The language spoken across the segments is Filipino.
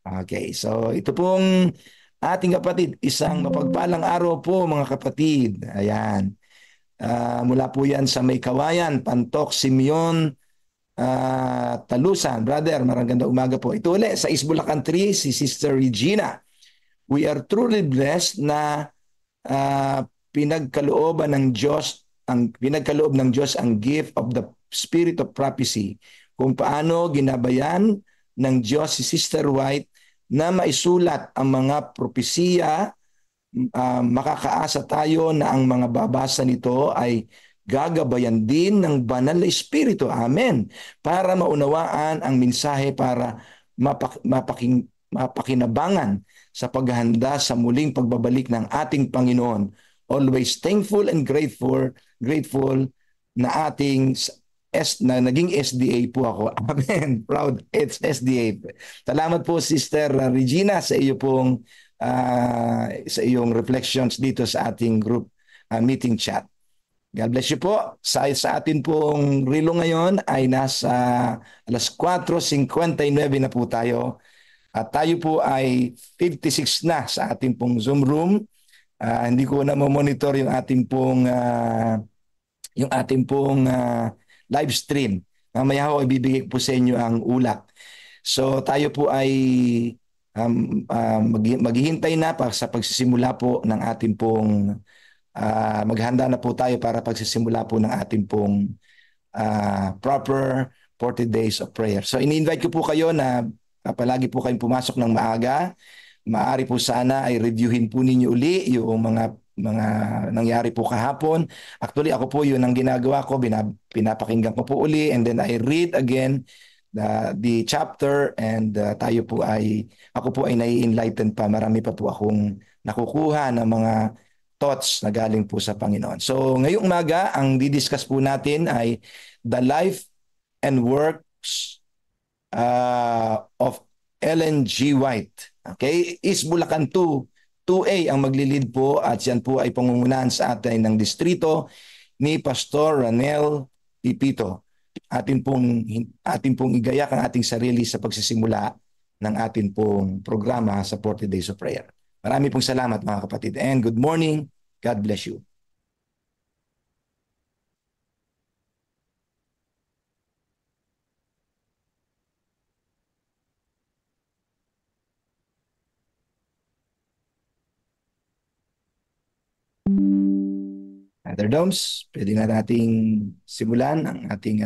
Okay, so ito pong ating kapatid, isang mapagpalang araw po mga kapatid. Ayan. Mula po yan sa May Kawayan, Pantok, Simeon, Talusan. Brother, magandang umaga po. Ito ulit sa East Bulacan 3, si Sister Regina. We are truly blessed na pinagkalooban ng Diyos, pinagkaloob ng Diyos ang gift of the Spirit of Prophecy. Kung paano ginabayan ng Diyos si Sister White na maisulat ang mga propesiya, makakaasa tayo na ang mga babasa nito ay gagabayan din ng banal na Espiritu. Amen. Para maunawaan ang mensahe para mapakinabangan sa paghahanda sa muling pagbabalik ng ating Panginoon. Always thankful and grateful na ating na naging SDA po ako. Amen. Proud. It's SDA. Salamat po Sister Regina sa iyo pong sa iyong reflections dito sa ating group meeting chat. God bless you po. Sa atin pong rilo ngayon ay nasa alas 4:59 na po tayo. At tayo po ay 56 na sa ating pong Zoom room. Hindi ko na monitor yung ating pong live stream. Mamaya ho ibibigay po sa inyo ang ulat. So tayo po ay maghihintay na para sa pagsisimula po ng ating pong maghanda na po tayo para pagsisimula po ng ating pong proper 40 days of prayer. So ini-invite ko po kayo na palagi po kayong pumasok ng maaga. Maaari po sana ay reviewin po ninyo uli yung mga nangyari po kahapon. Actually, ako po yun ang ginagawa ko. Pinapakinggan ko po uli and then I read again the chapter and ako po ay nai-enlighten pa. Marami pa po akong nakukuha ng mga thoughts na galing po sa Panginoon. So, ngayong umaga, ang didiscuss po natin ay the life and works of Ellen G. White. Okay? East Bulacan 2A ang maglilid po at yan po ay pangungunahan sa atin ng distrito ni Pastor Ranel Pipito. Atin pong igayak ang ating sarili sa pagsisimula ng atin pong programa sa 40 Days of Prayer. Marami pong salamat mga kapatid and good morning. God bless you. Brother Doms, pwede na nating simulan ang ating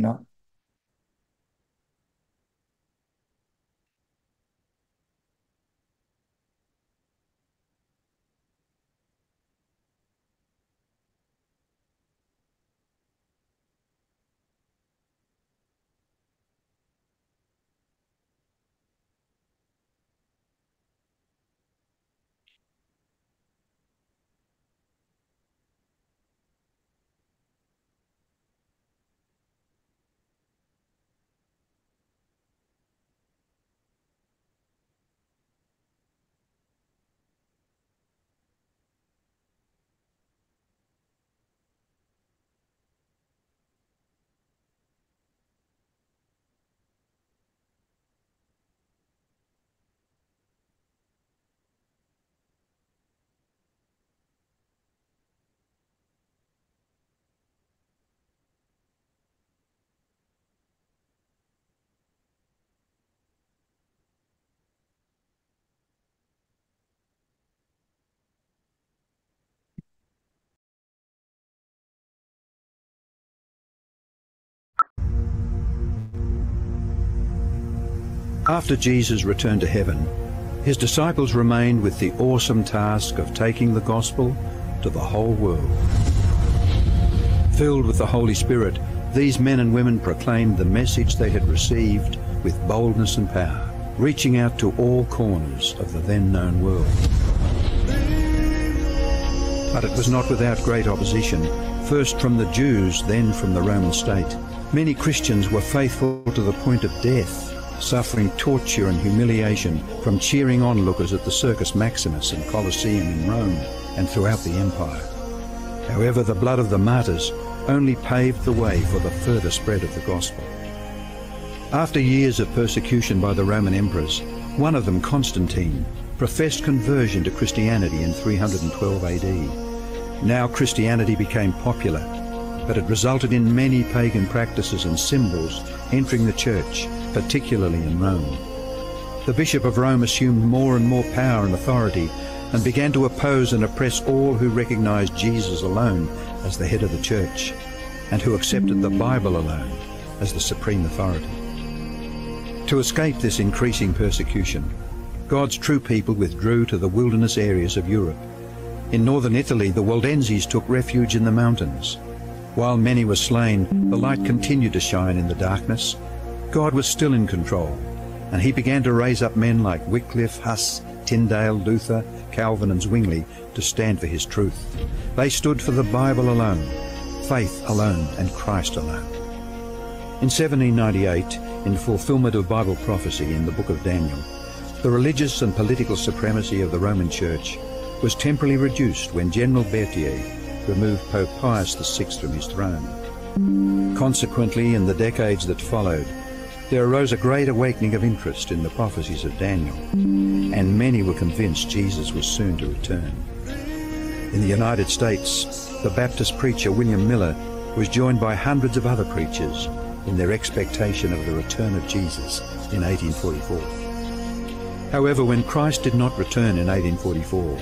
After Jesus returned to heaven, his disciples remained with the awesome task of taking the gospel to the whole world. Filled with the Holy Spirit, these men and women proclaimed the message they had received with boldness and power, reaching out to all corners of the then known world. But it was not without great opposition, first from the Jews, then from the Roman state. Many Christians were faithful to the point of death, suffering torture and humiliation from cheering onlookers at the Circus Maximus and Colosseum in Rome and throughout the empire. However, the blood of the martyrs only paved the way for the further spread of the gospel. After years of persecution by the Roman emperors, One of them, Constantine, professed conversion to Christianity in 312 AD. Now Christianity became popular, but it resulted in many pagan practices and symbols entering the church, particularly in Rome. The Bishop of Rome assumed more and more power and authority and began to oppose and oppress all who recognized Jesus alone as the head of the church and who accepted the Bible alone as the supreme authority. To escape this increasing persecution, God's true people withdrew to the wilderness areas of Europe. In northern Italy, the Waldenses took refuge in the mountains. While many were slain, the light continued to shine in the darkness. God was still in control, and he began to raise up men like Wycliffe, Huss, Tyndale, Luther, Calvin and Zwingli to stand for his truth. They stood for the Bible alone, faith alone and Christ alone. In 1798, in fulfillment of Bible prophecy in the book of Daniel, the religious and political supremacy of the Roman Church was temporarily reduced when General Berthier removed Pope Pius VI from his throne. Consequently, in the decades that followed, there arose a great awakening of interest in the prophecies of Daniel, and many were convinced Jesus was soon to return. In the United States, the Baptist preacher William Miller was joined by hundreds of other preachers in their expectation of the return of Jesus in 1844. However, when Christ did not return in 1844,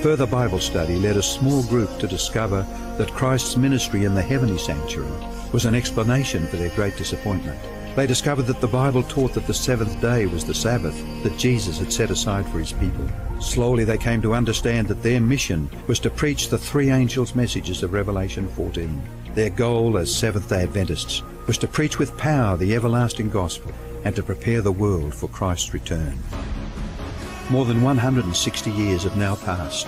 further Bible study led a small group to discover that Christ's ministry in the heavenly sanctuary was an explanation for their great disappointment. They discovered that the Bible taught that the seventh day was the Sabbath that Jesus had set aside for his people. Slowly they came to understand that their mission was to preach the three angels' messages of Revelation 14. Their goal as Seventh-day Adventists was to preach with power the everlasting gospel and to prepare the world for Christ's return. More than 160 years have now passed,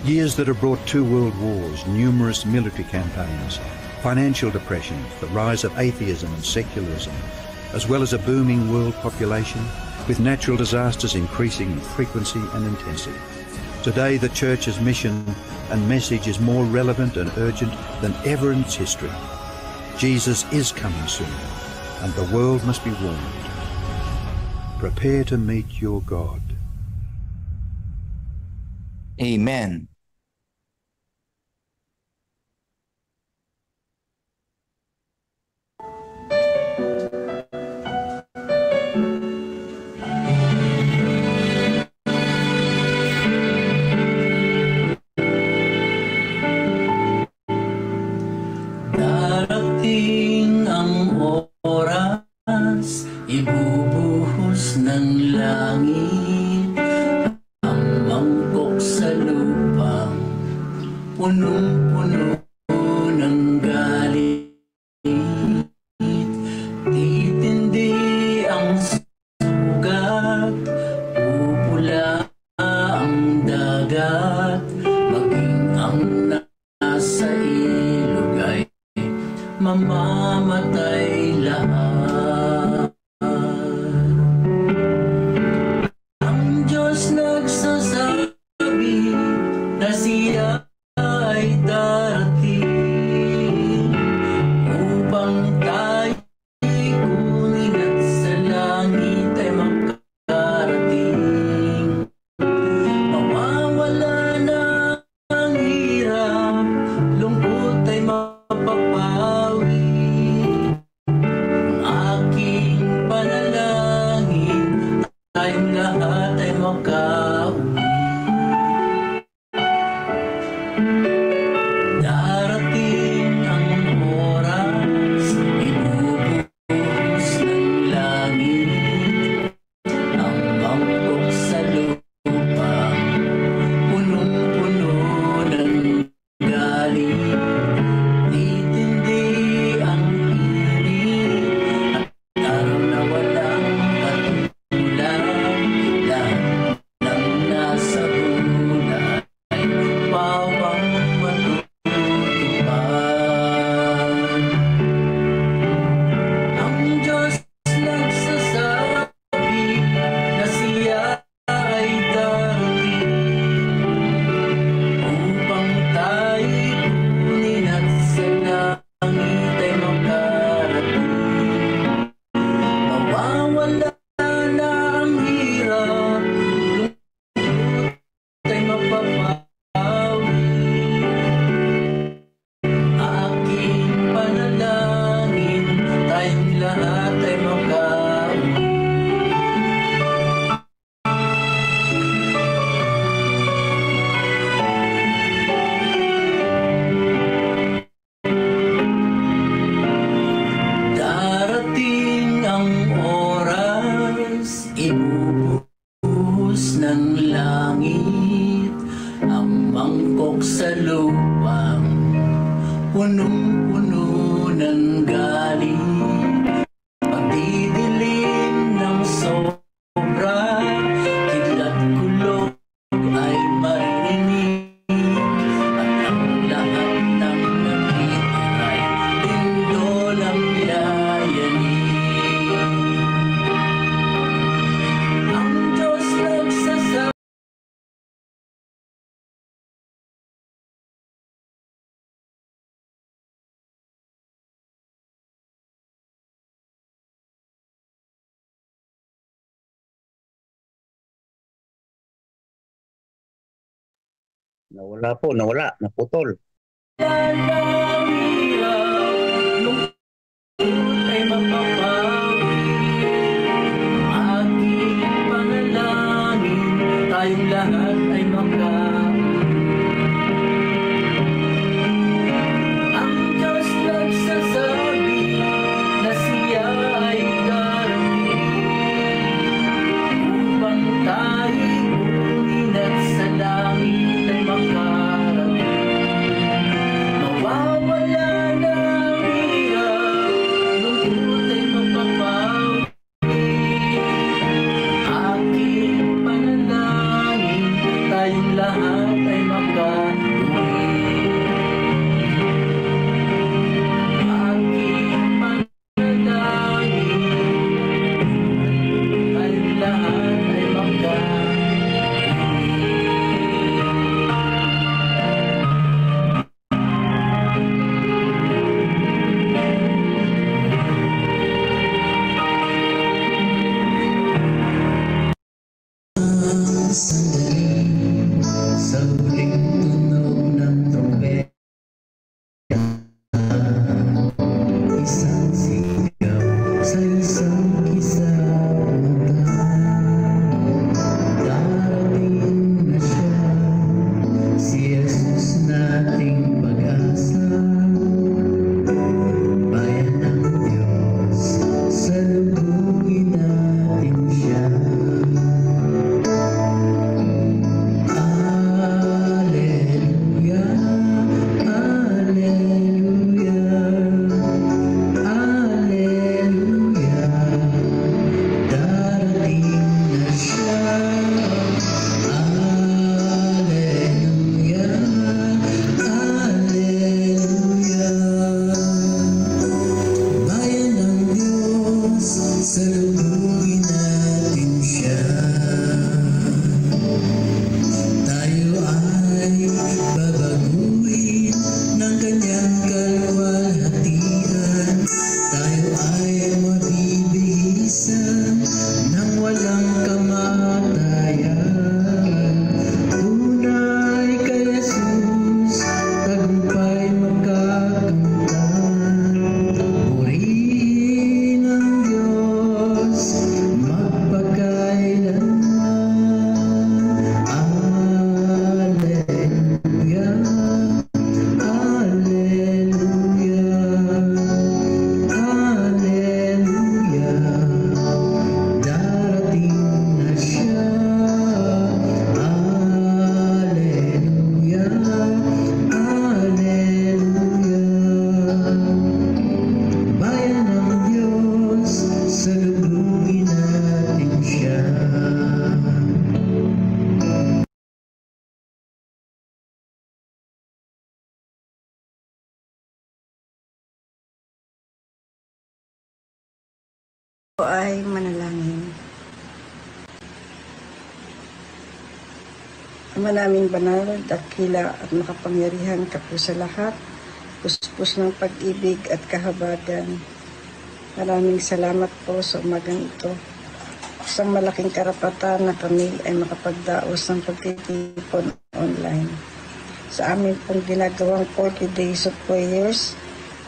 years that have brought 2 world wars, numerous military campaigns, financial depression, the rise of atheism and secularism, as well as a booming world population, with natural disasters increasing in frequency and intensity. Today, the Church's mission and message is more relevant and urgent than ever in its history. Jesus is coming soon, and the world must be warned. Prepare to meet your God. Amen. Darating ang oras, ibubuhos ng langit ang mangkok sa lupa, punong-puno ng galit. Titindi ang sugat, pupula ang dagat, maging ang nasa ilog ay mamamatay lahat. Ang Diyos nagsasabi na siya ay darating upang tayo'y kunin at sa langit ay makarating. Mawawala na ang hirap, lungkot ay mapapawi. Ang sulok sa lupang punong-puno ng galing. Pagdidilim ng sobra, kidlat kulog ay marinig. At ang lahat ng nakita ay lindol ang yayanig. Ang Diyos nagsasabi, Nawala po, naputol. lulungkot ay mapapawi. Aking panalangin, tayong lahat ay ang Diyos nagsasabi na siya ay darating upang tayo kunin at sa langit ay mawawala na ang hirap, lungkot ay mapapawi. Aking panalangin, tayong lahat ay makauwi. Aking panalangin, tayong lahat ay makauwi. Sa huling tunog ng trompeta, isang sigaw sa isang kisabutan. Darating na siya, si Jesus nating pag-asa. Bayan ng Diyos, salubungin natin siya. Salubungin natin siya. Tayo ay babaguhin ng kanyang kalwalhatian. Tayo ay mabibihisan ng walang kamatayan. Tunay kay Jesus, tagumpay magkakamtan. Purihin ang Diyos magpakailanman. Alleluia, alleluia, alleluia. Darating na siya. Alleluia, alleluia. Bayan ng Diyos, salubungin natin siya. Ako ay manalangin. Ama naming banal, dakila at makapangyarihan ka po sa lahat, puspos ng pag-ibig at kahabagan. Maraming salamat po sa umagang ito. Isang malaking karapatan na kami ay makapagdaos ng pagtitipon online. Sa amin pong ginagawang 40 days of prayers,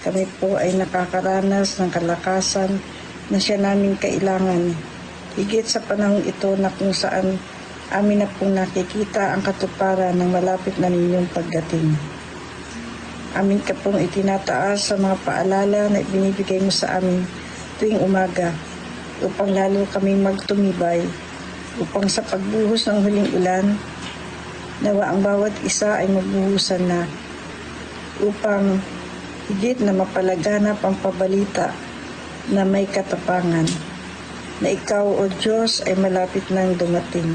kami po ay nakakaranas ng kalakasan na siya namin kailangan. Higit sa panahon ito na kung saan amin na pong nakikita ang katuparan ng malapit na ninyong pagdating. Amin ka pong itinataas sa mga paalala na ibinibigay mo sa amin tuwing umaga upang lalo kaming magtumibay, upang sa pagbuhos ng huling ulan, Nawa ang bawat isa ay mabuhusan na upang higit na mapalaganap ang pabalita na may katapangan na ikaw, O Diyos, ay malapit nang dumating.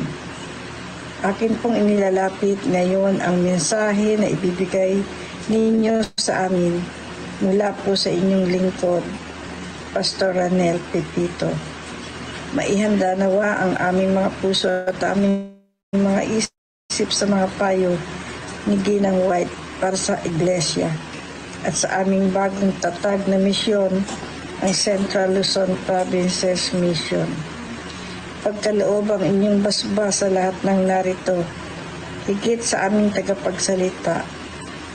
Akin pong inilalapit ngayon ang mensahe na ibibigay ninyo sa amin mula po sa inyong lingkod, Pastor Ranel Pipito. Maihanda nawa ang aming mga puso at aming mga isip sa mga payo ni Ginang White para sa Iglesia at sa aming bagong tatag na misyon, ang Central Luzon Provinces Mission. Pagkaloob ang inyong basbas sa lahat ng narito, higit sa aming tagapagsalita,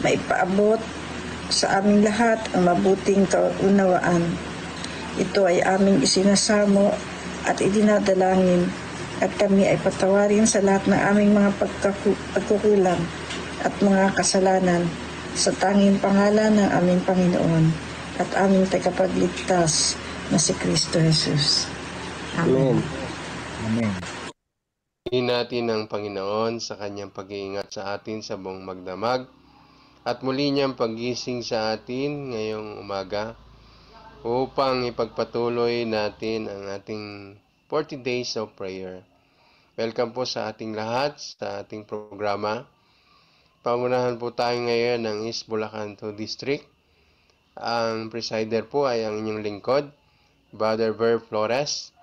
maipaabot sa aming lahat ang mabuting kaunawaan. Ito ay aming isinasamo at idinadalangin at kami ay patawarin sa lahat ng aming mga pagkukulang at mga kasalanan sa tanging pangalan ng aming Panginoon at aming tagapagligtas na si Kristo Jesus. Amen. Amen. Hingin natin ang Panginoon sa kanyang pag-iingat sa atin sa buong magdamag at muli niyang paggising sa atin ngayong umaga upang ipagpatuloy natin ang ating 40 days of prayer. Welcome po sa ating lahat sa ating programa. Pangunahan po tayo ngayon ng East Bulacan 2 District. Ang presider po ay ang inyong lingkod, Brother Ver Flores.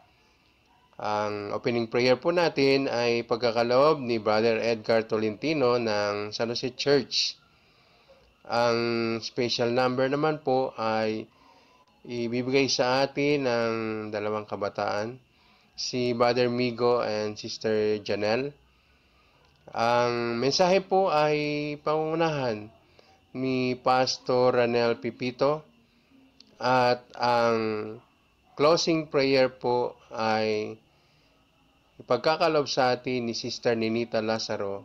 Ang opening prayer po natin ay pagkakaloob ni Brother Edgar Tolentino ng San Jose Church. Ang special number naman po ay ibibigay sa atin ng dalawang kabataan, si Brother Migo and Sister Janelle. Ang mensahe po ay pangunahan ni Pastor Ranel Pipito at ang closing prayer po ay ipagkakalob sa atin ni Sister Ninita Lazaro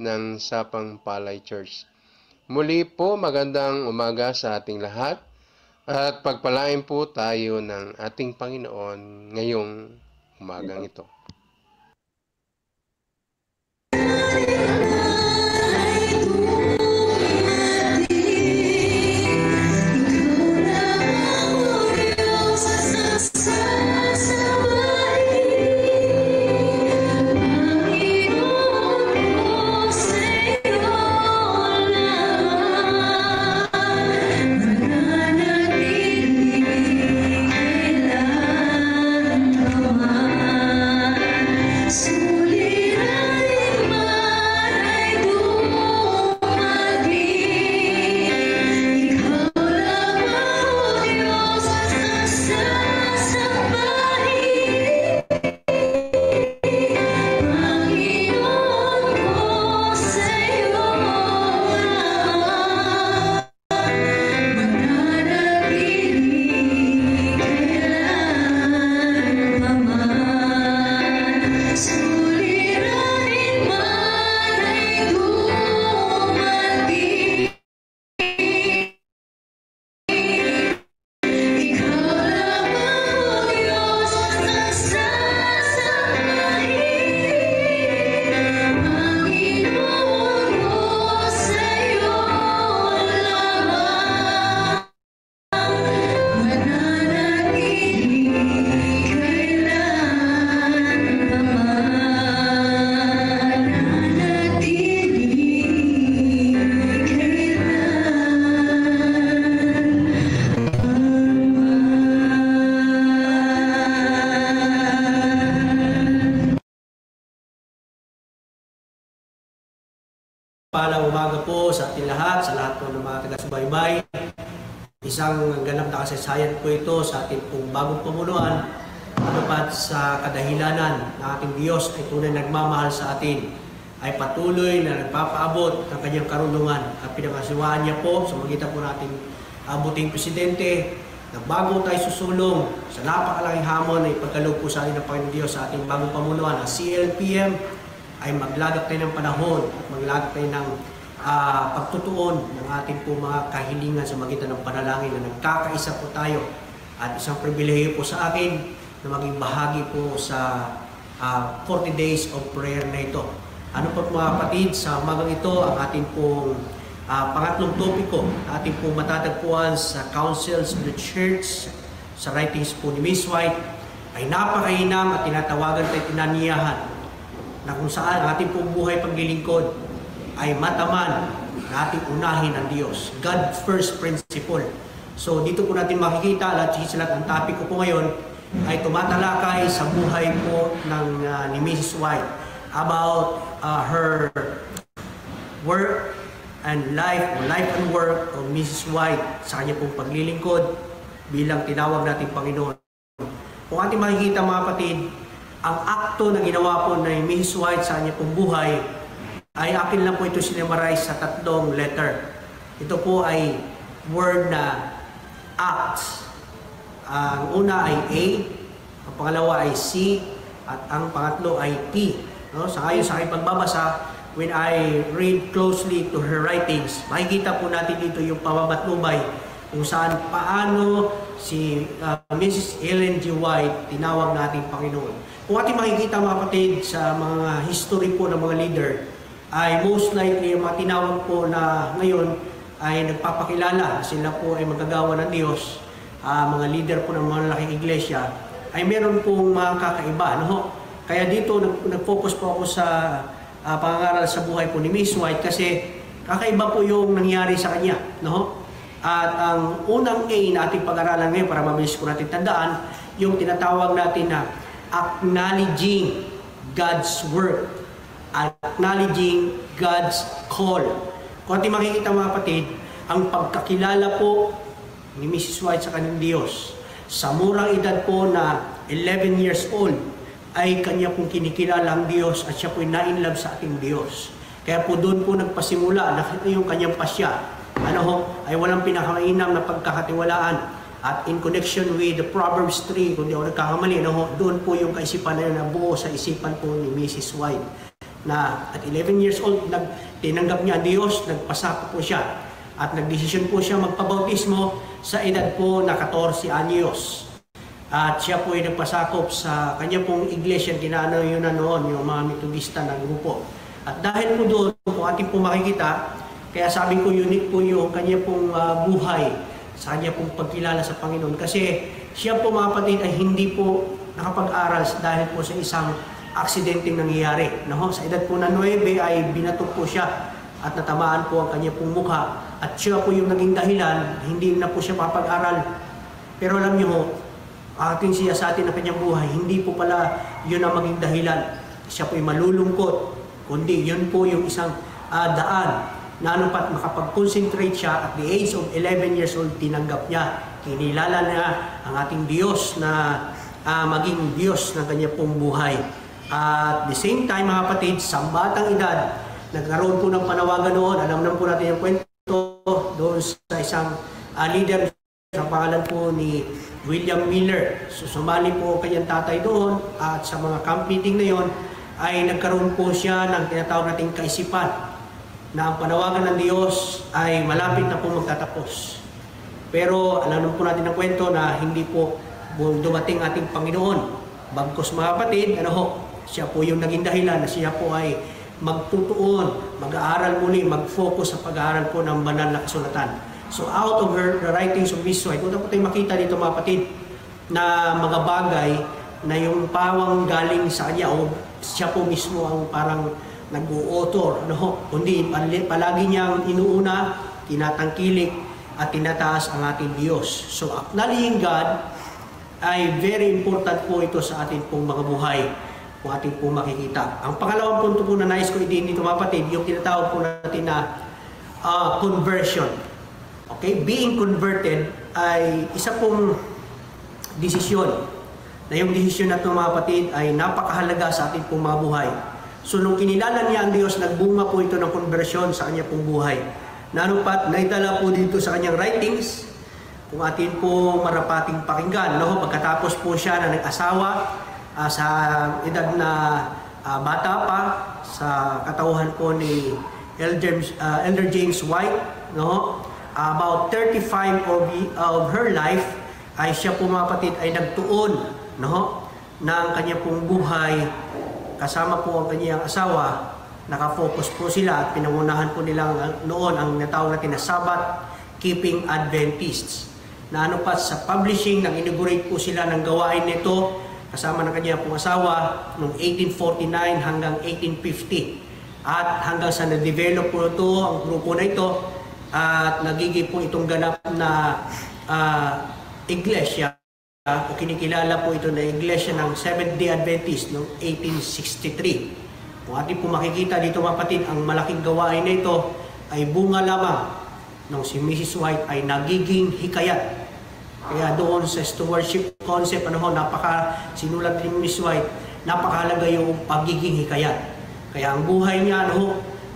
ng Sapang Palay Church. Muli po, magandang umaga sa ating lahat at pagpalain po tayo ng ating Panginoon ngayong umagang ito. Palang umaga po sa ating lahat, sa lahat po ng mga taga-subaybay. Isang ganap na kasaysayan po ito sa ating pong bagong pamunuan. Anupat sa kadahilanan na ating Diyos ay tunay nagmamahal sa atin, ay patuloy na nagpapaabot ng kanyang karunungan at pinakasiwaan niya po sa magitan po nating abuting presidente na bago tayo susulong sa napakalaking hamon na ipagkaloob po sa atin ng Panginoon Diyos sa ating bagong pamunuan, ang CLPM, ay maglagak tayo ng panahon at maglagak tayo ng pagtutuon ng ating po mga kahilingan sa magitan ng panalangin na nagkakaisa po tayo. At isang pribilehiyo po sa akin na maging bahagi po sa 40 days of prayer na ito. Ano po mga kapatid, sa umagang ito ang ating pong pangatlong topiko, ating pong matatagpuan sa Councils of the Church, sa writings po ni Miss White, ay napakainam at tinatawagan tayo tinaniyahan na kung saan ang ating pong buhay paglilingkod ay mataman na ating unahin ang Diyos. God first principle. So dito po natin makikita, lahat ang topic ko po ngayon ay tumatalakay sa buhay po ni Mrs. White about her work and life and work of Mrs. White sa kanya pong paglilingkod bilang tinawag nating Panginoon. Kung ating makikita mga kapatid, ang akto na ginawa po ni Mrs. White sa kanya pong buhay ay akin lang po ito sinemarize sa 3 letter. Ito po ay word na acts. Ang una ay A, ang pangalawa ay C, at ang pangatlo ay P. No? Sa ayon sa aking pagbabasa, when I read closely to her writings, makikita po natin dito yung pamamatnubay kung saan paano si Mrs. Ellen G. White tinawag nating Panginoon. Kung ating makikita mga kapatid sa mga history po ng mga leader, ay most likely yung mga tinawag po na ngayon ay nagpapakilala sila po ay magagawa ng Diyos, mga leader po ng mga malaking iglesia, ay meron pong mga kakaiba. No? Kaya dito nag-focus po ako sa pangangaral sa buhay po ni Miss White kasi kakaiba po yung nangyari sa kanya. No? At ang unang A na ating pag-aralan ngayon, para mabilis ko natin tandaan, yung tinatawag natin na acknowledging God's work, acknowledging God's call. Kung ating makikita mga kapatid, ang pagkakilala po ni Mrs. White sa kanyang Diyos, sa murang edad po na 11 years old, ay kanya pong kinikilala ang Diyos at siya po'y na-inlove sa ating Diyos. Kaya po doon po nagpasimula, nakita yung kanyang pasya, ay walang pinakamainam na pagkakatiwalaan. At in connection with the Proverbs 3, kung di ako nagkakamali, doon po yung kaisipan na yun na buo sa isipan po ni Mrs. White. Na at 11 years old, tinanggap niya ang Diyos, nagpasako po siya. At nagdesisyon po siya magpabautismo sa edad po na 14 anyos. At siya po ay nagpasakop sa kanya pong iglesia, ginano yun na noon, yung mga Metodista na grupo. At dahil po doon, kung ating po makikita, kaya sabi ko unique po yung kanya pong buhay sa kanya pong pagkilala sa Panginoon. Kasi siya po mga kapatid ay hindi po nakapag-aral dahil po sa isang aksidenteng nangyayari. No? Sa edad po na 9 ay binatok po siya at natamaan po ang kanya pong mukha. At siya po yung naging dahilan, hindi na po siya papag-aral. Pero alam niyo ho, ating siya sa atin na kanyang buhay, hindi po pala yun ang maging dahilan. Siya po ay malulungkot, kundi yun po yung isang daan na ano pat makapag-concentrate siya at the age of 11 years old, tinanggap niya, kinilala niya ang ating Diyos na maging Diyos ng kanya pong buhay. At the same time mga kapatid, sa batang edad, nagkaroon po ng panawagan noon, alam naman po natin yung kwento doon sa isang leader sa pangalan po ni William Miller. So sumali po kanyang tatay doon at sa mga camp meeting na yon ay nagkaroon po siya ng tinatawag nating kaisipan na ang panawagan ng Diyos ay malapit na po magtatapos. Pero alam po natin ang kwento na hindi po dumating ating Panginoon. Bagkus mga kapatid, siya po yung naging dahilan na siya po ay magtutuon, mag-aaral muli, mag-focus sa pag-aaral po ng banal na kasulatan. So out of the writings of Miss White, kung tayo makita dito mga kapatid na mga bagay na yung pawang galing sa kanya o siya po mismo ang parang nag-u-author, kundi palagi niyang inuuna, tinatangkilik at tinataas ang ating Diyos. So acknowledging God ay very important po ito sa ating pong mga buhay, kung ating pong makikita. Ang pangalawang punto po na nais ko i-din dito mga kapatid, yung tinatawag po natin na conversion. Okay, being converted ay isa pong desisyon. Na yung desisyon natin mga kapatid ay napakahalaga sa ating pong mga buhay. So nung kinilala niya ang Diyos, nagbunga po ito ng conversion sa kanya pong buhay. Nanupat, naitala po dito sa kanyang writings, kung atin po marapating pakinggan. Pagkatapos po siya na nag-asawa sa edad na bata pa, sa katauhan po ni Elder James White, about 35 of her life ay siya po mga kapatid ay nagtuon ng kanya pong buhay kasama po ang kanyang asawa Nakafocus po sila at pinangunahan po nilang noon ang natawag natin na Sabbath Keeping Adventists. Na ano pa sa publishing, nang inaugurate po sila ng gawain nito kasama ng kanya pong asawa noong 1849 hanggang 1850. At hanggang sa na-develop po ito, ang grupo na ito, at nagiging po itong ganap na iglesia o kinikilala po ito na iglesia ng Seventh-day Adventist noong 1863. Kung ating po makikita dito mga kapatid, ang malaking gawain na ito ay bunga lamang nung si Mrs. White ay nagiging hikayat. Kaya doon sa stewardship concept, sinulat ni Mrs. White, napakahalaga yung pagiging hikayat. Kaya ang buhay niya,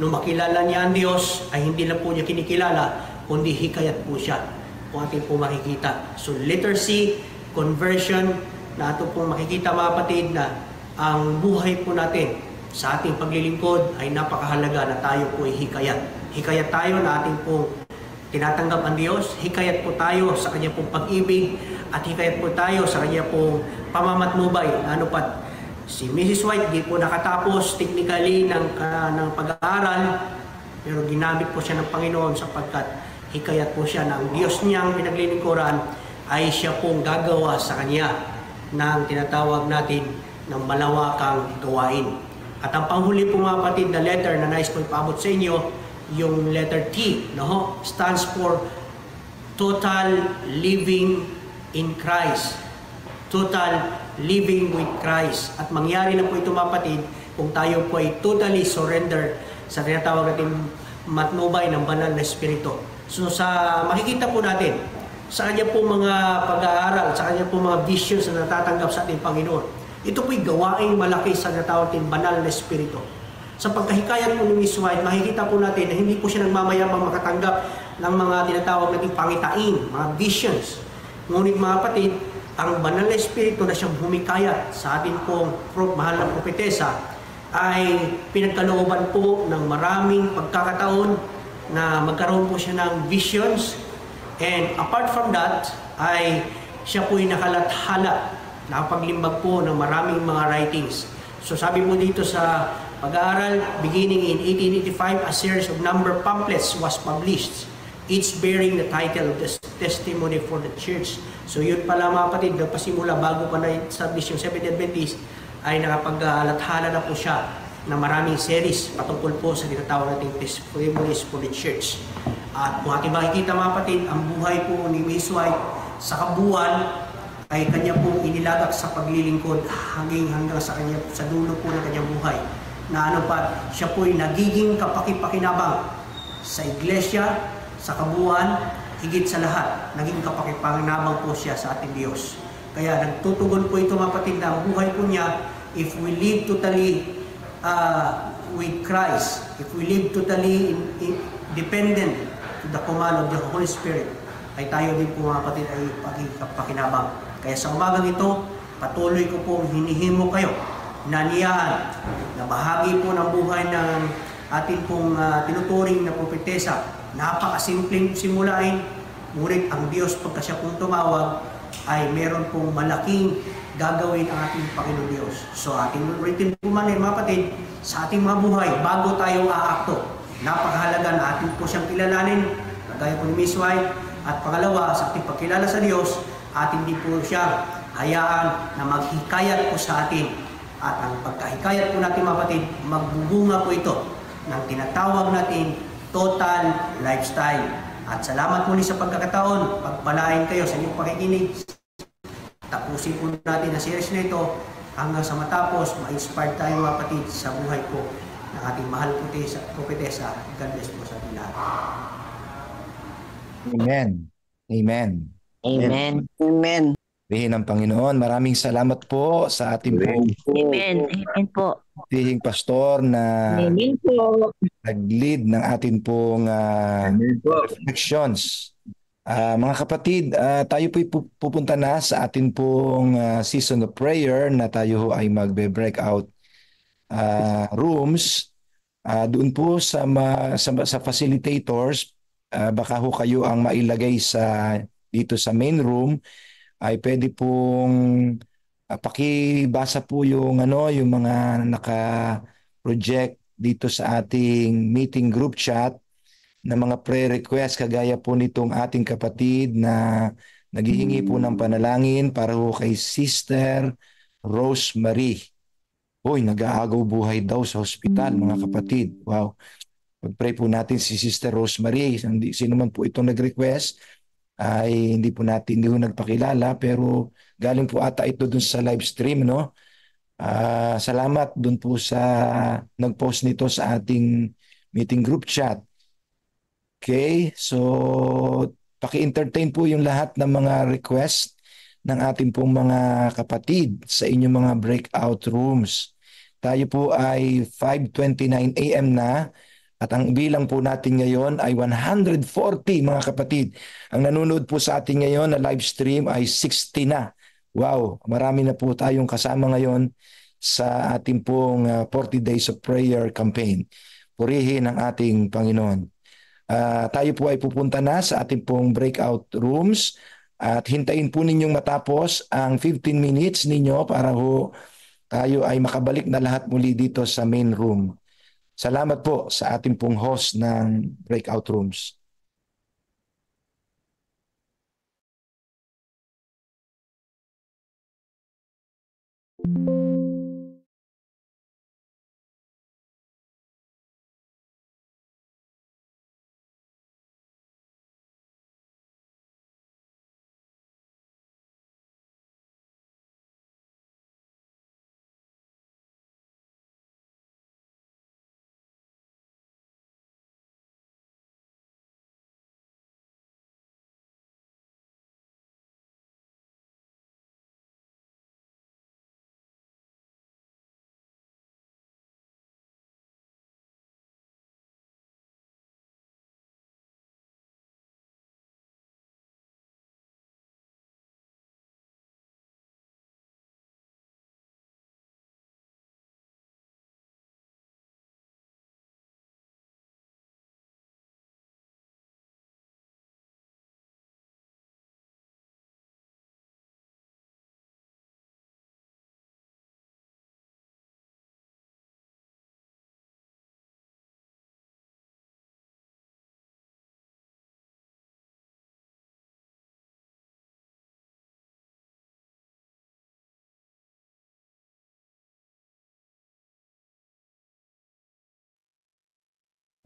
nung makilala niya ang Diyos, ay hindi lang po niya kinikilala, kundi hikayat po siya. Kung ating po makikita. So literacy, conversion, na ito pong makikita mga kapatid na ang buhay po natin sa ating paglilingkod ay napakahalaga na tayo po ay hikayat. Hikayat tayo na ating pong tinatanggap ang Diyos, hikayat po tayo sa Kanya pong pag-ibig, at hikayat po tayo sa Kanya pong pamamatnubay. Ano pa, si Mrs. White di po nakatapos technically ng pag-aaral, pero ginamit po siya ng Panginoon sapagkat hikayat po siya ng Diyos niyang pinaglilingkuran ay siya pong gagawa sa Kanya ng tinatawag natin ng malawakang gawain. At ang panghuli po mga kapatid na letter na nais ko ipaabot sa inyo, yung letter T, stands for Total Living in Christ. Total Living with Christ. At mangyari na po ito mga kapatid kung tayo po ay totally surrender sa tinatawag natin matnubay ng banal na Espiritu. So sa makikita po natin, sa kanya po mga pag-aaral, sa kanya po mga visions na natatanggap sa ating Panginoon, ito po'y gawaing malaki sa natawag natin banal na Espiritu. Sa pagkahikayat po ni Miss White, makikita po natin na hindi po siya nagmamayabang makatanggap ng mga tinatawag nating pangitain, mga visions. Ngunit mga kapatid, ang banal na Espiritu na siyang humikayat sa atin pong mahal na propetesa ay pinagkalooban po ng maraming pagkakataon na magkaroon po siya ng visions. And apart from that, ay siya po'y nakalathala, nakapaglimbag po ng maraming mga writings. So sabi po dito sa pag-aaral, beginning in 1885, a series of number pamphlets was published, each bearing the title of the Testimony for the Church. So yun pala mga kapatid, nagpasimula bago pa na-establish yung Seventh-day Adventist, ay nakapag-alathala na po siya na maraming series patungkol po sa tinatawag nating Testimonies for the Church. At kung ating makikita mga kapatid, ang buhay po ni Miss White sa kabuuan ay kanya pong inilagak sa paglilingkod hanggang sa dulo po ng kanyang buhay. Na ano pa, siya po'y nagiging kapakipakinabang sa iglesia, sa kabuuan, higit sa lahat, naging kapakipakinabang po siya sa ating Diyos. Kaya nagtutugon po ito mga kapatid na ang buhay po niya, if we live totally with Christ, if we live totally dependent to the command of the Holy Spirit, ay tayo din po mga kapatid ay pakinabang. Kaya sa umagang ito, patuloy ko pong hinihimo kayo, naniyaan na bahagi po ng buhay ng ating pong tinuturing na propetesa. Napakasimpleng simulain, ngunit ang Diyos pagka siya pong tumawag ay meron pong malaking gagawin ang ating Panginoon Diyos. So ating written po man mga kapatid, sa ating mga buhay, bago tayo aakto, napakahalaga na ating po siyang kilalanin, kagaya po ni Miss White. At pangalawa, sa ating pagkilala sa Diyos, atin din po siya hayaan na maghikayat po sa atin. At ang pagkahikayat po natin mga kapatid, magbubunga po ito ng tinatawag natin total lifestyle. At salamat muli sa pagkakataon, pagpalain kayo sa inyong pakikinig. Tapusin po natin ang series na ito hanggang sa matapos, ma-inspire tayo mga kapatid sa buhay po ng ating mahal propetesa. God bless po sa ating lahat. Amen. Amen. Amen. Amen. Bihin ng Panginoon, maraming salamat po sa ating pong Amen. Amen po. tihing pastor na Amen po. nag-lead ng ating pong reflections. Mga kapatid, tayo po'y pupunta na sa ating pong season of prayer na tayo ay magbe-breakout rooms. Doon po sa facilitators, baka ho kayo ang mailagay dito sa main room, ay pwede pong pakibasa po yung mga naka-project dito sa ating meeting group chat na mga prayer request kagaya po nitong ating kapatid na naghihingi po ng panalangin para ho kay Sister Rosemary. Uy, nag-aagaw buhay daw sa hospital, mga kapatid. Wow. Pag-pray po natin si Sister Rosemary. Sino man po itong nag-request ay hindi po nagpakilala pero galing po ata ito dun sa live stream, no? Salamat dun po sa nag-post nito sa ating meeting group chat. Okay, so paki-entertain po yung lahat ng mga request ng ating pong mga kapatid sa inyong mga breakout rooms. Tayo po ay 5:29 a.m. na at ang bilang po natin ngayon ay 140 mga kapatid. Ang nanonood po sa atin ngayon na live stream ay 60 na. Wow, marami na po tayong kasama ngayon sa ating pong 40 Days of Prayer campaign. Purihin ang ating Panginoon. Tayo po ay pupunta na sa ating pong breakout rooms at hintayin po ninyong matapos ang 15 minutes ninyo para ho tayo ay makabalik na lahat muli dito sa main room. Salamat po sa ating pong host ng breakout rooms.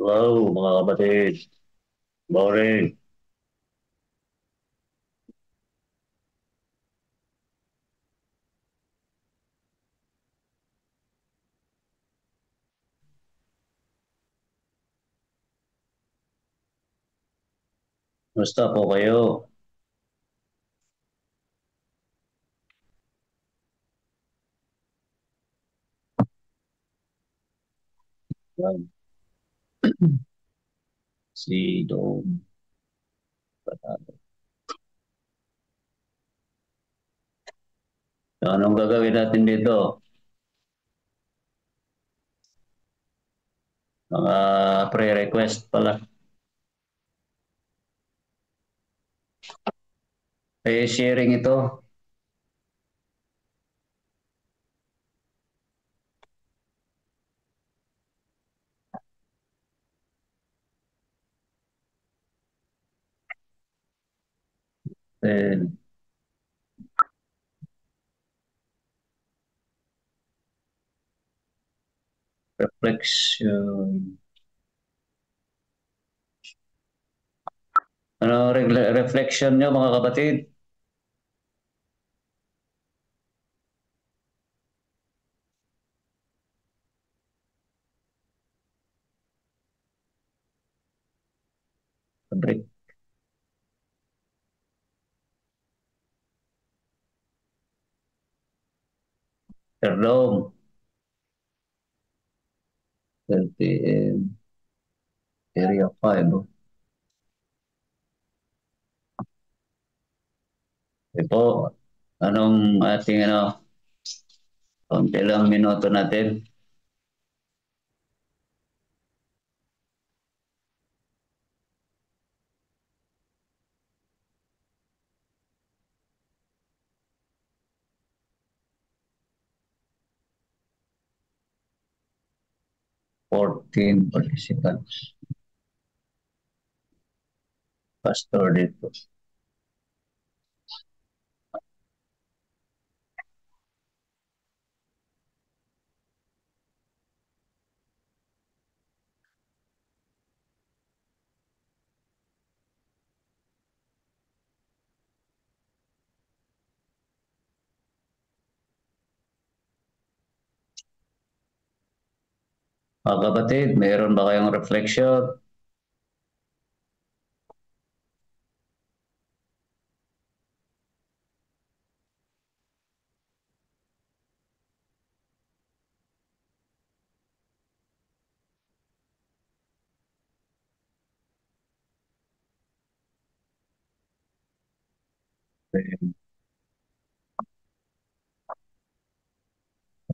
Hello, mga kapatid. Morning. Musta po kayo? Yan. Si Dom. Anong gagawin natin dito? Mga pre-request pala. Sharing ito. Then, reflection. Ano reflection nyo mga kapatid? Break. Perdón. 30 area 5. Po, anong ating konti lang minuto natin. 14 participants. Pastor dito. Mga kapatid, mayroon ba kayong reflection?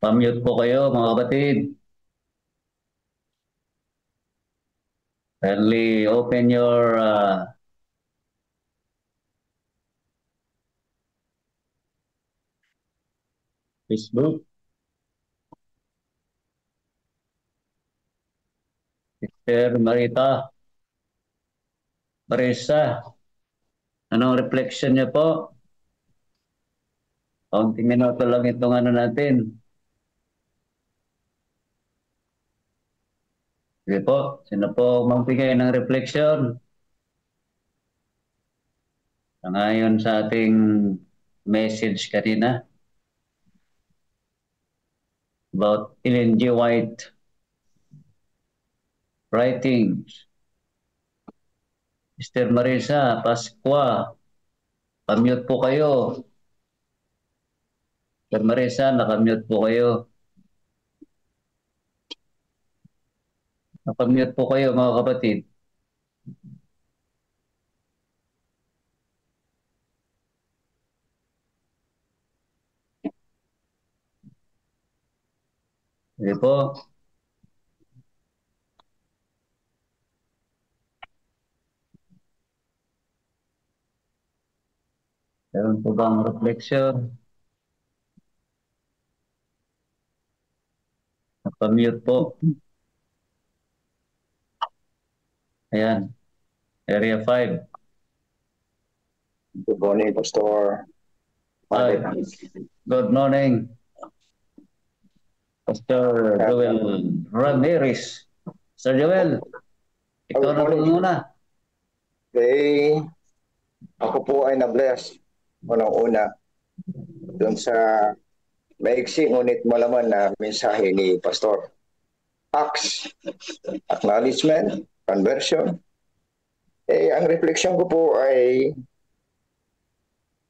Pa-mute po kayo mga kapatid. Kindly open your Facebook. Sister Marisa, anong reflection niyo po? Kaunting minuto lang itong natin. Sige po, sino po magbigay ng reflection? Ngayon sa ating message kanina about Ellen G. White writings. Sister Marisa Pascua, pa-mute po kayo. Sister Marisa, naka-mute po kayo. Naka-mute po kayo mga kapatid. Sige po. Meron po bang reflection? Naka-mute po. Ayan. Area 5. Good morning, Pastor. Hi. Good morning. Pastor Joel Ramirez. Sir Joel, ikaw na po muna. Okay. Ako po ay na-bless unang-una doon sa maiksi ngunit malaman na mensahe ni Pastor. Acts, acknowledgement, conversion. Ang reflection ko po ay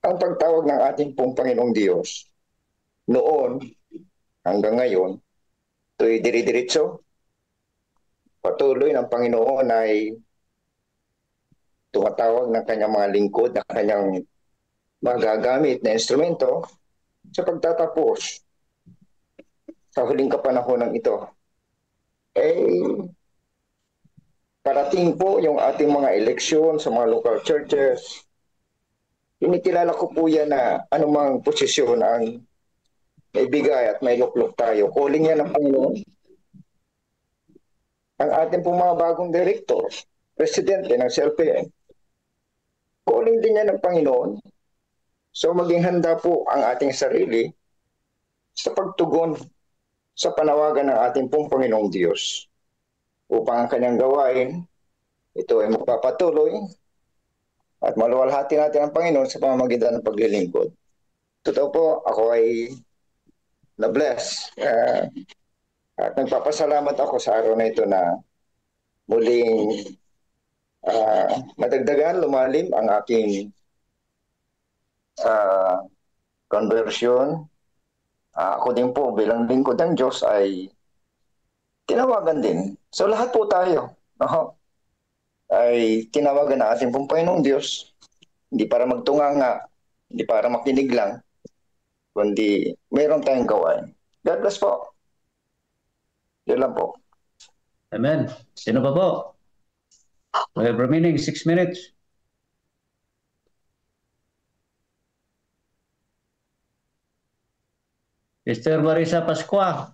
ang pagtawag ng ating pong Panginoong Diyos noon hanggang ngayon, ito'y diri-diritso. Patuloy ng Panginoon ay tumatawag ng kanyang mga lingkod na kanyang magagamit na instrumento sa pagtatapos sa huling kapanahon ito. Parating po yung ating mga eleksyon sa mga local churches. Initilala ko po yan na anumang posisyon ang may bigay at may luklok tayo. Calling yan ng Panginoon. Ang ating pong mga bagong director, presidente ng CLPN, calling din yan ng Panginoon. So maging handa po ang ating sarili sa pagtugon sa panawagan ng ating pong Panginoong Diyos upang ang kanyang gawain, ito ay magpapatuloy at maluwalhati natin ang Panginoon sa pamamagitan ng paglilingkod. Totoo po, ako ay na-bless. At nagpapasalamat ako sa araw na ito na muling madagdagan, lumalim ang aking conversion. Ako din po bilang lingkod ng Diyos ay tinawagan din. So lahat po tayo ay tinawagan na ating pong Panginoong Diyos. Hindi para magtunganga, hindi para makinig lang, kundi mayroon tayong gawain. God bless po. Yan lang po. Amen. Sino pa po? We have remaining 6 minutes. Sister Marisa Pascua.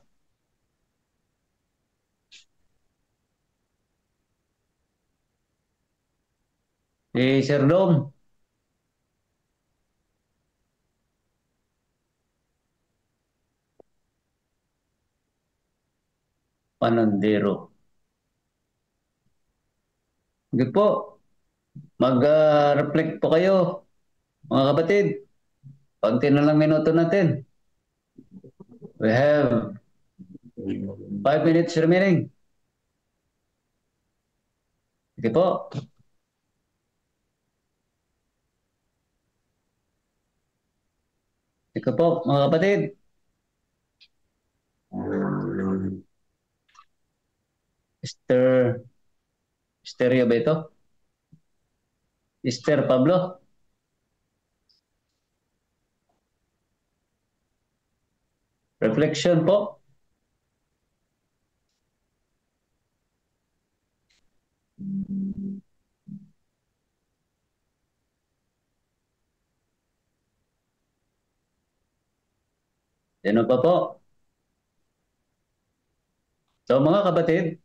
Sir Dom. Panandero. Sige po. Mag-reflect po kayo, mga kapatid. Pagti na lang minuto natin. We have 5 minutes remaining. Sige po. Sige po, mga kapatid. Stereo ba ito? Esther Pablo? Reflection po. Sino pa po? So mga kapatid,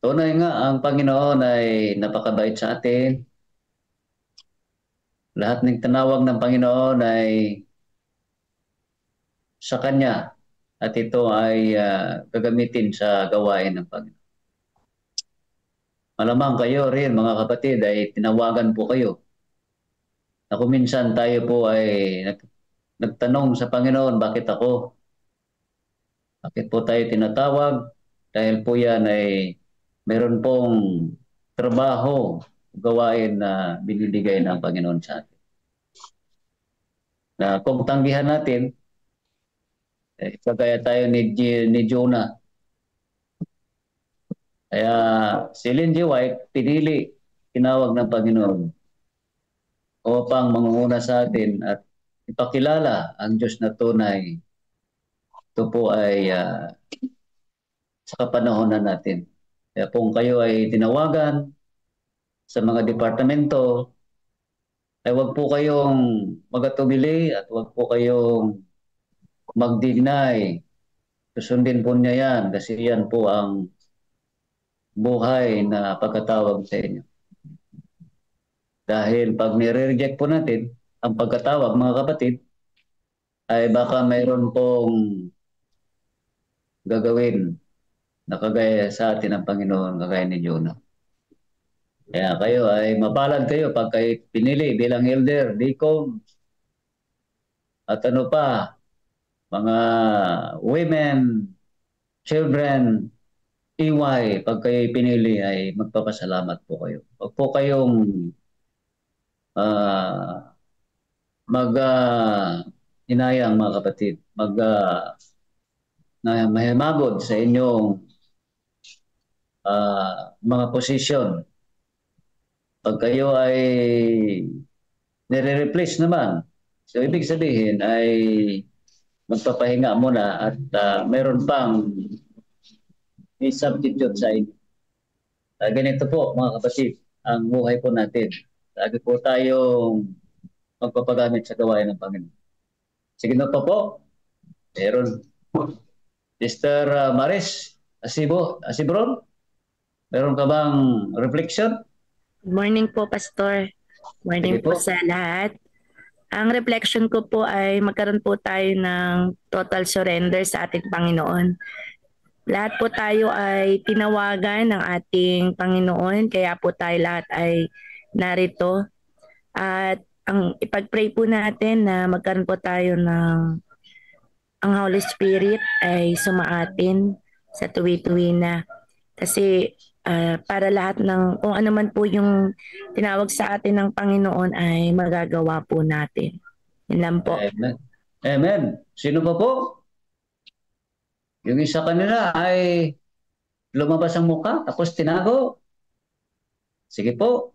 tunay nga ang Panginoon ay napakabait sa atin. Lahat ng tinawag ng Panginoon ay sa Kanya at ito ay gagamitin sa gawain ng Panginoon. Malamang kayo rin mga kapatid ay tinawagan po kayo. Na kung minsan tayo po ay nagtanong sa Panginoon, bakit ako? Bakit po tayo tinatawag? Dahil po yan ay meron pong trabaho, gawain na binibigay ng Panginoon sa atin. Na kung tanggihan natin, kagaya tayo ni Jonah. Kaya si Ellen G. White pinili, tinawag ng Panginoon upang mangunguna sa atin at ipakilala ang Diyos na tunay. Ito po ay sa kapanahonan natin. Kaya kung kayo ay tinawagan sa mga departamento, ay huwag po kayong magatubili at huwag po kayong mag-deny. Susundin po niya yan kasi yan po ang buhay na pagkatawag sa inyo. Dahil pag nire-reject po natin ang pagkatawag, mga kapatid, ay baka mayroon pong gagawin na kagaya sa atin ng Panginoon, kagaya ni Jonah. Kaya kayo ay mapalad kayo pag kayo pinili bilang elder, deacon, at ano pa, mga women, children, EY, pag kayo pinili ay magpapasalamat po kayo. Huwag po kayong inayang mga kapatid, mahimagod sa inyong mga posisyon. Pag kayo ay nire-replace naman, so ibig sabihin ay magpapahinga muna at meron pang i-substitute sa inyo. Ganito po mga kapatid, ang buhay po natin. Lagi po tayong magpapagamit sa gawain ng Panginoon. Sige na po. Meron. Mr. Maris Asibron, meron ka bang reflection? Good morning po, Pastor. Morning po sa lahat. Ang reflection ko po ay magkaroon po tayo ng total surrender sa ating Panginoon. Lahat po tayo ay tinawagan ng ating Panginoon, kaya po tayo lahat ay narito. At ang ipag-pray po natin na magkaroon po tayo ng ang Holy Spirit ay sumaatin sa tuwi-tuwi na. Kasi para lahat ng kung ano man po yung tinawag sa atin ng Panginoon ay magagawa po natin. Yun lang po. Amen. Amen. Sino pa po? Yung isa kanila ay lumabas ang mukha tapos tinago. Sige po.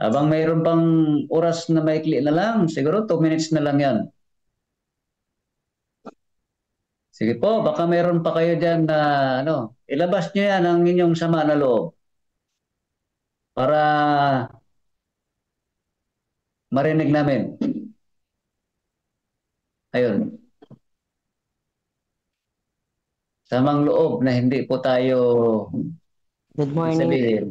Habang mayroon pang oras na maikli na lang, siguro 2 minutes na lang yan. Sige po, baka mayroon pa kayo dyan na ilabas nyo yan ang inyong sama na loob. Para marinig namin. Ayun. Samang loob na hindi po tayo Good Ibig morning. sabihin,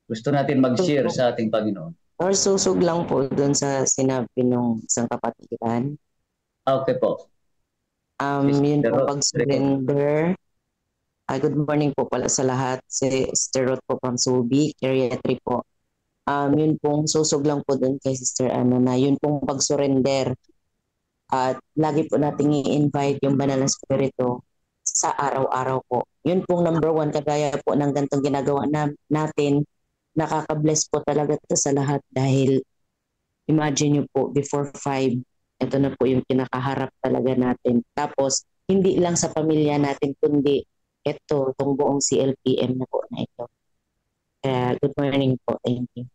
gusto natin mag-share sa ating Panginoon. Or susog lang po doon sa sinabi ng isang kapatiran. Okay po. Yun Sister po Ruth, pag-surrender. Good morning po pala sa lahat. Si Sister Ruth po from Subic, Area 3 po. Yun pong susog lang po doon kay Sister Ano na yun pong pag-surrender. At lagi po nating i-invite yung Banal na Espiritu sa araw-araw po. Yun pong number one, kagaya po ng gantong ginagawa natin, nakaka-bless po talaga ito sa lahat dahil imagine nyo po, before 5, ito na po yung kinakaharap talaga natin. Tapos, hindi lang sa pamilya natin, kundi ito, itong buong CLPM na po na ito. Kaya, good morning po. Thank you.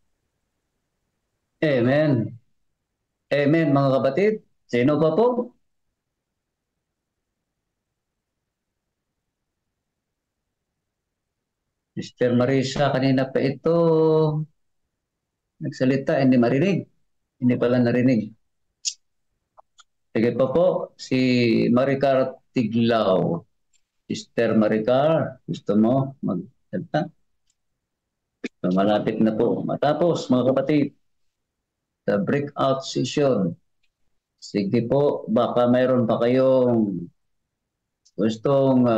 Amen. Amen, mga kapatid. Sino pa po? Sister Marisa, kanina pa ito nagsalita, hindi marinig. Hindi pala narinig. Sige pa po, si Maricar Tiglaw. Sister Maricar, gusto mo magsalita? So, malapit na po. Matapos, mga kapatid, sa breakout session. Sige po, baka mayroon pa kayong gustong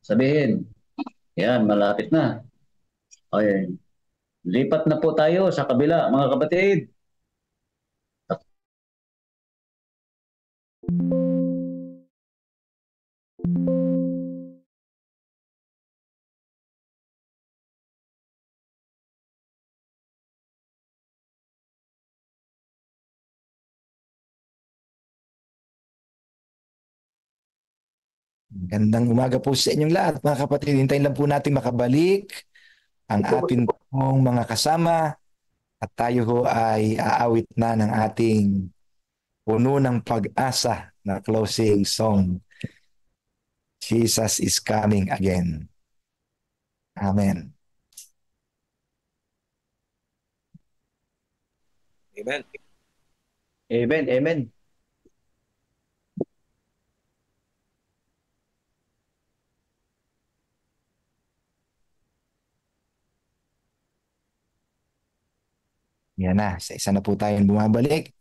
sabihin. Yan, malapit na. Okay. Lipat na po tayo sa kabila, mga kapatid. Gandang umaga po sa inyong lahat, mga kapatid. Hintayin lang po natin makabalik ang atin pong mga kasama at tayo ho ay aawit na ng ating puno ng pag-asa na closing song. Jesus is coming again. Amen. Amen. Amen. Amen. Yan na, isa na po tayong bumabalik.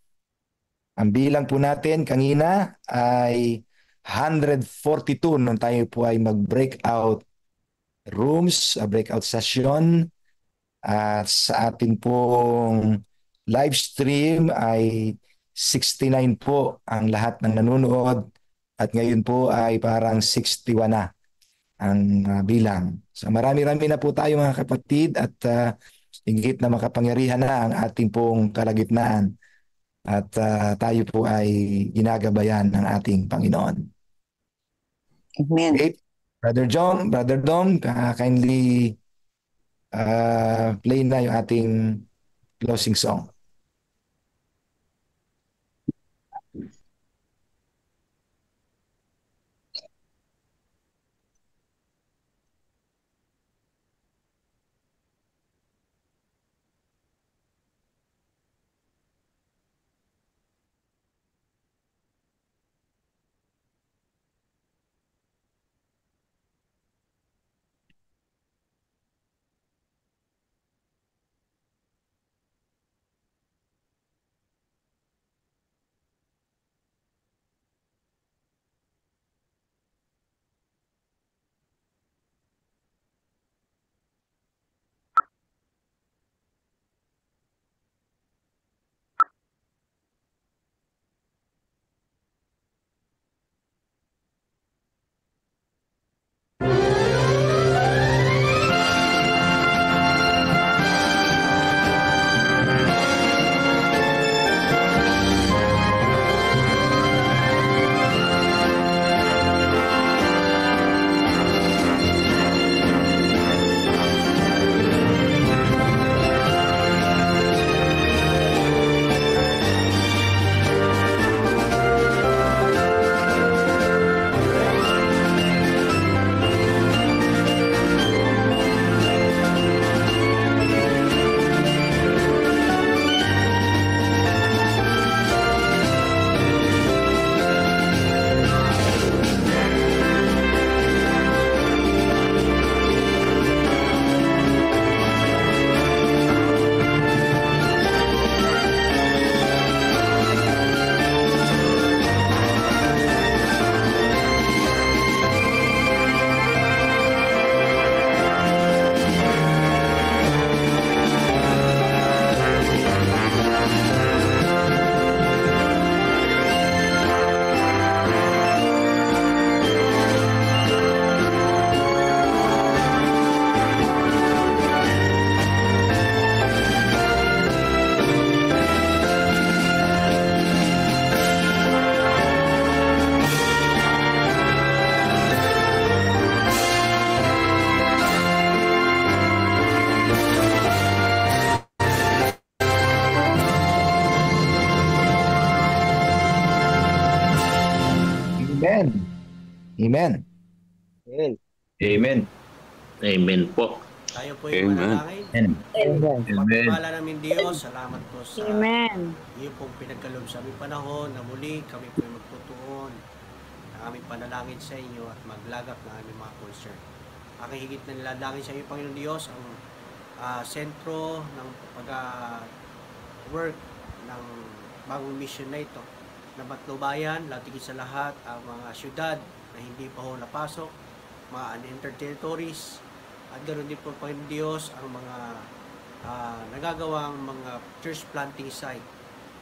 Ang bilang po natin kanina ay 142 nung tayo po ay mag-breakout rooms, breakout session. At sa ating pong live stream ay 69 po ang lahat ng nanonood. At ngayon po ay parang 61 na ang bilang. So marami-rami na po tayo mga kapatid at higit na makapangyarihan na ang ating pong kalagitnaan. At tayo po ay ginagabayan ng ating Panginoon. Amen. Okay. Brother John, Brother Dom, kindly play na yung ating closing song. Amen. Amen. Amen. Amen po. Tayo po yung manalangin. Pagpapala namin Diyos, salamat po sa iyo pong pinagkaloob sa aming panahon na muli kami po yung magtutuon ng aming panalangin sa inyo at maglagak ng aming mga concern. Aking higit na nilalangin sa iyo, Panginoon Diyos, ang sentro ng pag-work ng bagong mission na ito na matnubayan, latigit sa lahat ang mga syudad na hindi pa ho napasok, mga unentered territories, at ganoon din po, Panginoon Diyos, ang mga nagagawang mga church planting site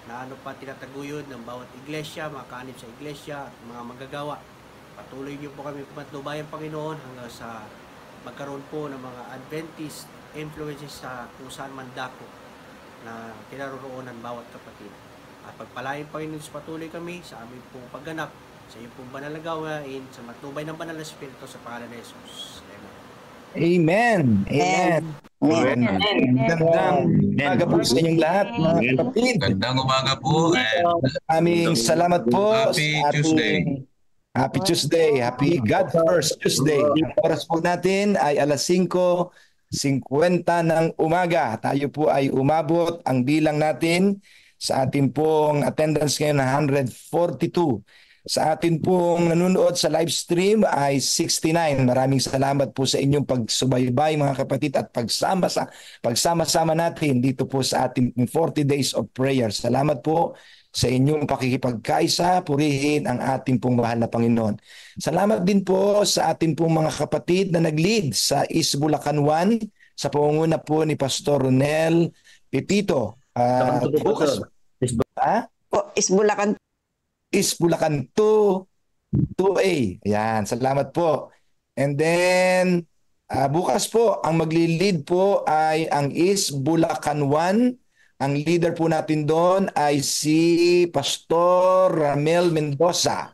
na ano pa tinataguyod ng bawat iglesia, mga kaanib sa iglesia at mga manggagawa. Patuloy niyo po kami pumatnubayan, Panginoon, hanggang sa magkaroon po ng mga Adventist influences sa kung saan man dako na kinaroroonan bawat kapatid. At pagpalain, Panginoon, patuloy kami sa aming pong pagganap sa iyong pong banal na gawain sa matnubay ng banal na Espiritu sa pangalan ni Jesus. Amen. Amen. Gandang umaga po sa inyong lahat, mga kapatid. Gandang umaga po. Aming salamat po. Happy Tuesday. Happy Tuesday. Happy God First Tuesday. Ang oras po natin ay alas 5:50 ng umaga. Tayo po ay umabot ang bilang natin sa ating pong attendance ngayon na 142. Sa atin pong nanonood sa live stream ay 69. Maraming salamat po sa inyong pagsubaybay, mga kapatid, at pagsama-sama natin dito po sa ating 40 days of prayer. Salamat po sa inyong pakikipagkaisa, purihin ang ating pong mahal na Panginoon. Salamat din po sa ating pong mga kapatid na nag-lead sa East Bulacan 1 sa pangunguna po ni Pastor Ronel Pepito. East Bulacan 2A. Ayan, salamat po. And then, bukas po, ang magli-lead po ay ang East Bulacan 1. Ang leader po natin doon ay si Pastor Ramel Mendoza.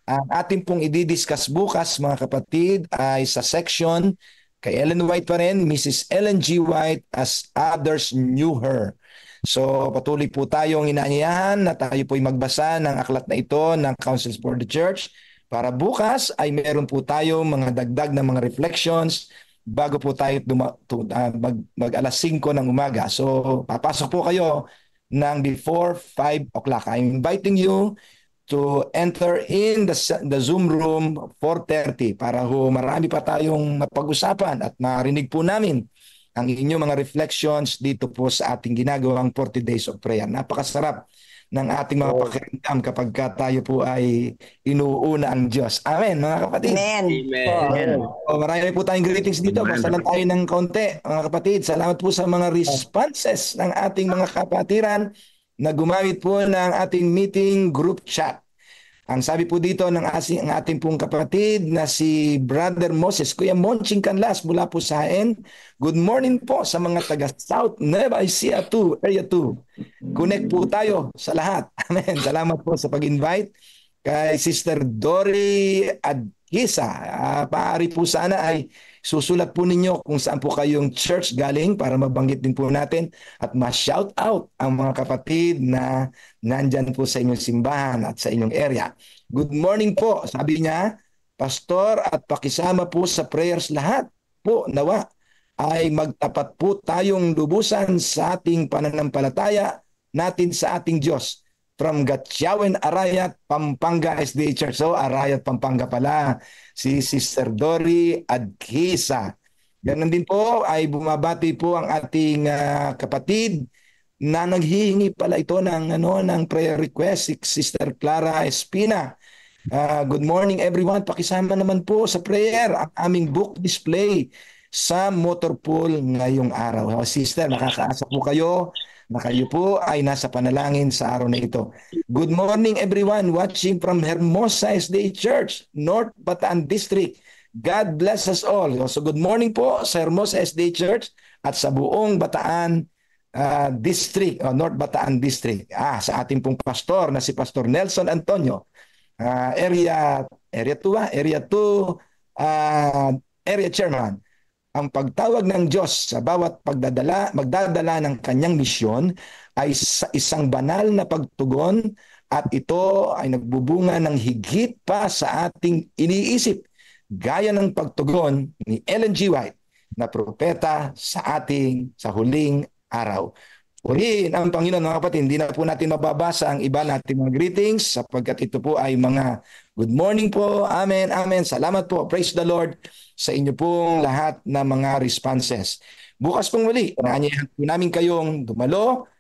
Ang ating pong i-discuss bukas, mga kapatid, ay sa section kay Ellen White pa rin, Mrs. Ellen G. White, as others knew her. So patuloy po tayong inaanyayahan na tayo po'y magbasa ng aklat na ito ng Counsels for the Church para bukas ay meron po tayong mga dagdag na mga reflections bago po tayo mag alas 5 ng umaga. So papasok po kayo ng before 5 o'clock. I'm inviting you to enter in the Zoom room 4:30 para marami pa tayong mapag-usapan at marinig po namin ang inyong mga reflections dito po sa ating ginagawang 40 days of prayer. Napakasarap ng ating mga pakiramdam kapag tayo po ay inuuna ang Diyos. Amen, mga kapatid. Amen. Marami po tayong greetings dito. Basta lang tayo ng konti, mga kapatid. Salamat po sa mga responses ng ating mga kapatiran na gumamit po ng ating meeting group chat. Ang sabi po dito ng ating pong kapatid na si Brother Moses, Kuya Monching Canlas mula po sa Haen. Good morning po sa mga taga South Nueva Ecija 2, Area 2. Connect po tayo sa lahat. Amen. Salamat po sa pag-invite. Kay Sister Dory Adkisa, paari po sana ay susulat po ninyo kung saan po kayong church galing para mabanggit din po natin at ma-shout out ang mga kapatid na nandyan po sa inyong simbahan at sa inyong area. Good morning po, sabi niya, Pastor, at pakisama po sa prayers lahat po nawa ay magtapat po tayong lubusan sa ating pananampalataya natin sa ating Diyos. From Gatchiawen, Arayat, Pampanga SDA Church. So, Arayat, Pampanga pala. Si Sister Dory Adkisa. Ganun din po ay bumabati po ang ating kapatid na naghihingi pala ito ng prayer request, si Sister Clara Espina. Good morning everyone. Pakisama naman po sa prayer ang aming book display sa motor pool ngayong araw. Sister, nakakaasa po kayo na kayo po ay nasa panalangin sa araw na ito. Good morning everyone watching from Hermosa SDA Church, North Bataan District. God bless us all. So good morning po sa Hermosa SDA Church at sa buong Bataan District, North Bataan District. Sa ating pong pastor na si Pastor Nelson Antonio. Area 2, Area Chairman. Ang pagtawag ng Diyos sa bawat magdadala ng kanyang misyon ay isang banal na pagtugon at ito ay nagbubunga ng higit pa sa ating iniisip, gaya ng pagtugon ni Ellen G. White na propeta sa huling araw. Purihin ang Panginoon, mga kapatid. Hindi na po natin mababasa ang iba nating mga greetings sapagkat ito po ay mga good morning po. Amen, amen. Salamat po. Praise the Lord sa inyo pong lahat na mga responses. Bukas pong muli, inaanyayahan po namin kayong dumalo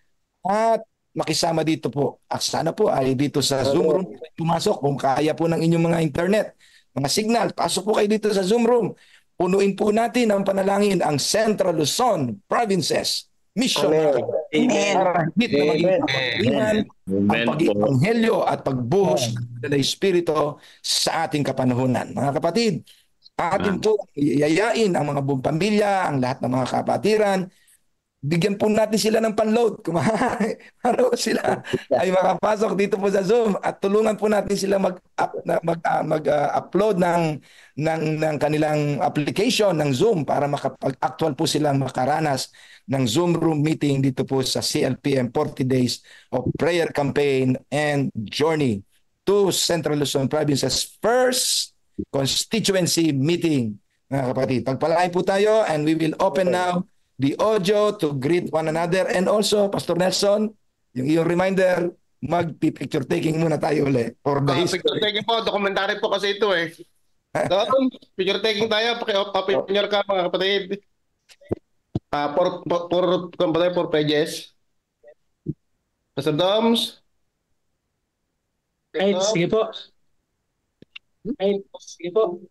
at makisama dito po. At sana po ay dito sa Zoom room pumasok kung kaya po ng inyong mga internet, mga signal. Pasok po kayo dito sa Zoom room. Punuin po natin ang panalangin ang Central Luzon Provinces Missionary. Amen. Para higit na maging kapangyarihan ang pag-ibanghelyo at pagbuhos ng Espiritu sa ating kapanahunan. Mga kapatid, atin po yayain ang mga buong pamilya, ang lahat ng mga kapatiran. Bigyan po natin sila ng panload para sila ay makapasok dito po sa Zoom at tulungan po natin sila mag-upload ng kanilang application ng Zoom para makapag-actual po sila makaranas ng Zoom room meeting dito po sa CLPM 40 Days of Prayer Campaign and Journey to Central Luzon Province's first constituency meeting. Mga kapatid, pagpalain po tayo and we will open now the audio to greet one another, and also Pastor Nelson, yung iyong reminder, mag-picture taking muna tayo ulit for the history. Picture taking po, documentary po kasi ito eh. So, picture taking tayo, paki-open ka mga kapatid. For pages. Pastor Doms. Ay, sige po. Ay, sige po.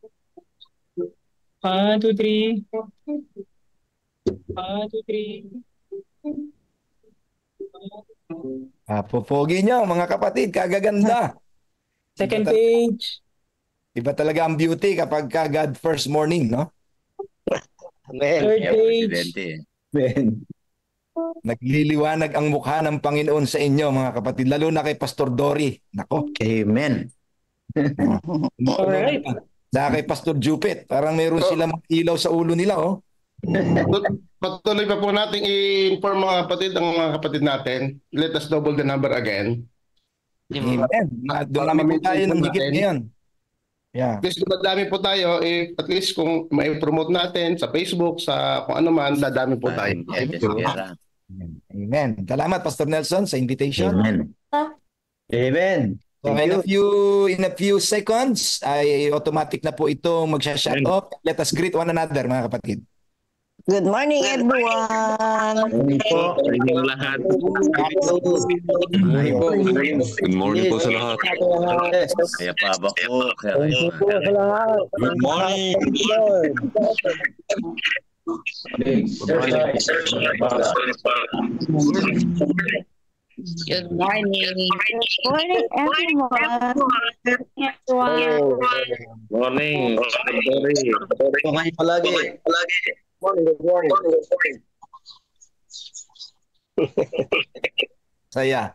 1, 2, 3. 1, 2, 3. Popogi nyo, mga kapatid, kagaganda. Second page. Iba talaga ang beauty kapag God first morning, no? Third page. Nagliliwanag ang mukha ng Panginoon sa inyo, mga kapatid, lalo na kay Pastor Dory. Nako. Amen. Alright. Saka kay Pastor Jupit, parang meron silang ilaw sa ulo nila, oh. Patuloy pa po natin i-inform mga kapatid ang mga kapatid natin. Let us double the number again. Amen. Dumami po tayo ng higit ngayon. Yeah. At least dumadami po tayo, at least kung may promote natin sa Facebook, sa kung ano man, dadami po tayo. Amen. Salamat Pastor Nelson sa invitation. Amen. Amen. So in a few seconds, ay automatic na po ito magsha-shut off. Let us greet one another, mga kapatid. Good morning, everyone. Good lahat. Good morning po sa lahat. Kaya pa ba po? Good morning. Good morning. Good morning, everyone. Morning. Okay, palagi. Morning. Saya.